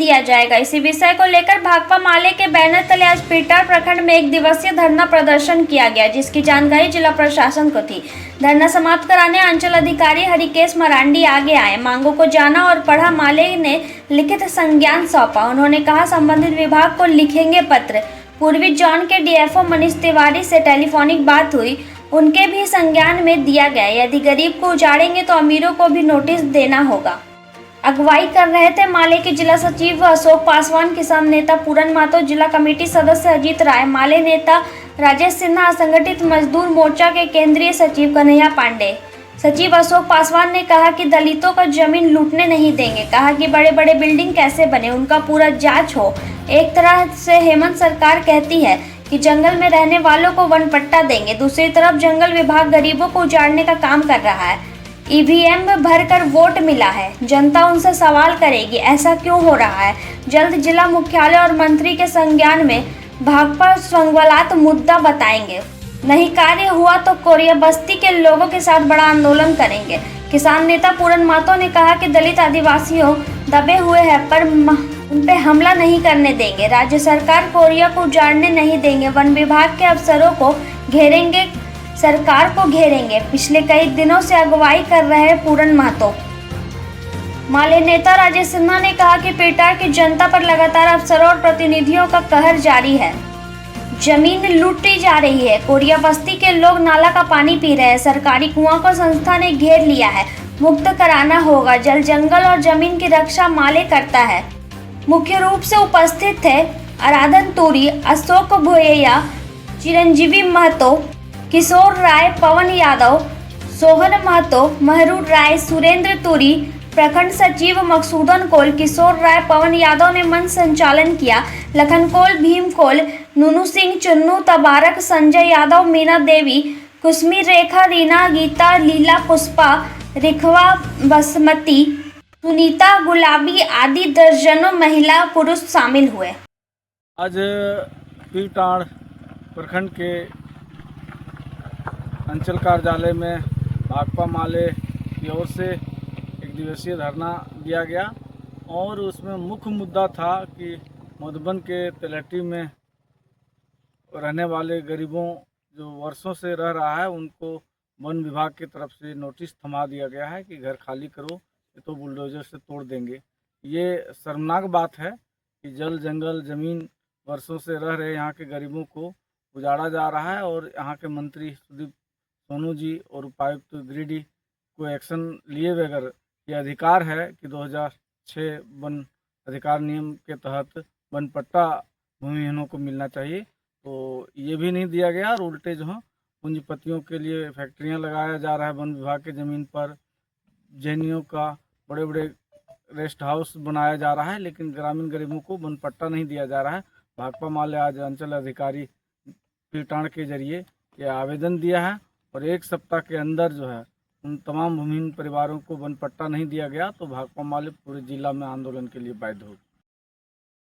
दिया जाएगा। इसी विषय को लेकर भाकपा माले के बैनर तले आज पीटार प्रखंड में 1 दिवसीय धरना प्रदर्शन किया गया, जिसकी जानकारी जिला प्रशासन को थी। धरना समाप्त कराने अंचल अधिकारी हरिकेश मरांडी आगे आए, मांगों को जाना और पढ़ा। माले ने लिखित संज्ञान सौंपा। उन्होंने कहा संबंधित विभाग को लिखेंगे पत्र। पूर्वी जोन के डीएफओ मनीष तिवारी से टेलीफोनिक बात हुई, उनके भी संज्ञान में दिया गया। यदि गरीब को उजाड़ेंगे तो अमीरों को भी नोटिस देना होगा। अगुवाई कर रहे थे माले के जिला सचिव अशोक पासवान, किसान नेता पूरन महतो, जिला कमेटी सदस्य अजीत राय, माले नेता राजेश सिन्हा, असंगठित मजदूर मोर्चा के केंद्रीय सचिव कन्हैया पांडे। सचिव अशोक पासवान ने कहा कि दलितों का जमीन लूटने नहीं देंगे। कहा कि बड़े बड़े बिल्डिंग कैसे बने, उनका पूरा जांच हो। एक तरह से हेमंत सरकार कहती है कि जंगल में रहने वालों को वन पट्टा देंगे, दूसरी तरफ जंगल विभाग गरीबों को उजाड़ने का काम कर रहा है। ईवीएम भरकर वोट मिला है, जनता उनसे सवाल करेगी ऐसा क्यों हो रहा है। जल्द जिला मुख्यालय और मंत्री के संज्ञान में भाकपा संगवालात मुद्दा बताएंगे। नहीं कार्य हुआ तो कोरिया बस्ती के लोगों के साथ बड़ा आंदोलन करेंगे। किसान नेता पूरन महतो ने कहा कि दलित आदिवासियों दबे हुए हैं पर उन पे हमला नहीं करने देंगे। राज्य सरकार कोरिया को उजाड़ने नहीं देंगे। वन विभाग के अफसरों को घेरेंगे, सरकार को घेरेंगे। पिछले कई दिनों से अगुवाई कर रहे हैं पूरन महतो। माले नेता राजेश सिन्हा ने कहा कि पीटार की जनता पर लगातार अफसरों और प्रतिनिधियों का कहर जारी है। जमीन लूटी जा रही है। कोरिया बस्ती के लोग नाला का पानी पी रहे हैं। सरकारी कुआं को संस्था ने घेर लिया है, मुक्त कराना होगा। जल, जंगल और जमीन की रक्षा माले करता है। मुख्य रूप से उपस्थित थे आराधन तूरी, अशोक भोयैया, चिरंजीवी महतो, किशोर राय, पवन यादव, सोहन महतो, महरू राय, सुरेंद्र तूरी, प्रखंड सचिव मकसूदन कोल, किशोर राय, पवन यादव ने मंच संचालन किया। लखन कोल, भीम कोल, नूनू सिंह, चुन्नू, तबारक, संजय यादव, मीना देवी, कुसमी, रेखा, रीना, गीता, लीला, पुष्पा, रिखवा, बसमती, सुनीता, गुलाबी आदि दर्जनों महिला पुरुष शामिल हुए। आज पीटार प्रखंड के अंचल कार्यालय में भाकपा माले की ओर से 1 दिवसीय धरना दिया गया और उसमें मुख्य मुद्दा था कि मधुबन के तलहटी में रहने वाले गरीबों जो वर्षों से रह रहा है, उनको वन विभाग की तरफ से नोटिस थमा दिया गया है कि घर खाली करो, ये तो बुलडोजर से तोड़ देंगे। ये शर्मनाक बात है कि जल, जंगल, ज़मीन वर्षों से रह रहे यहाँ के गरीबों को उजाड़ा जा रहा है और यहाँ के मंत्री सुदीप सोनू जी और उपायुक्त गिरिडीह को एक्शन लिए बगैर ये अधिकार है कि 2006 वन अधिकार नियम के तहत वन पट्टा भूमिहीनों को मिलना चाहिए, तो ये भी नहीं दिया गया और उल्टे जो है पूंजीपतियों के लिए फैक्ट्रियां लगाया जा रहा है वन विभाग के ज़मीन पर। जैनियों का बड़े बड़े रेस्ट हाउस बनाया जा रहा है, लेकिन ग्रामीण गरीबों को वन पट्टा नहीं दिया जा रहा है। भाकपा माले आज अंचल अधिकारी पीटार के जरिए ये आवेदन दिया है और 1 सप्ताह के अंदर जो है उन तमाम भूमिहीन परिवारों को वन पट्टा नहीं दिया गया तो भाकपा माले पूरे जिला में आंदोलन के लिए बाध्य होगी।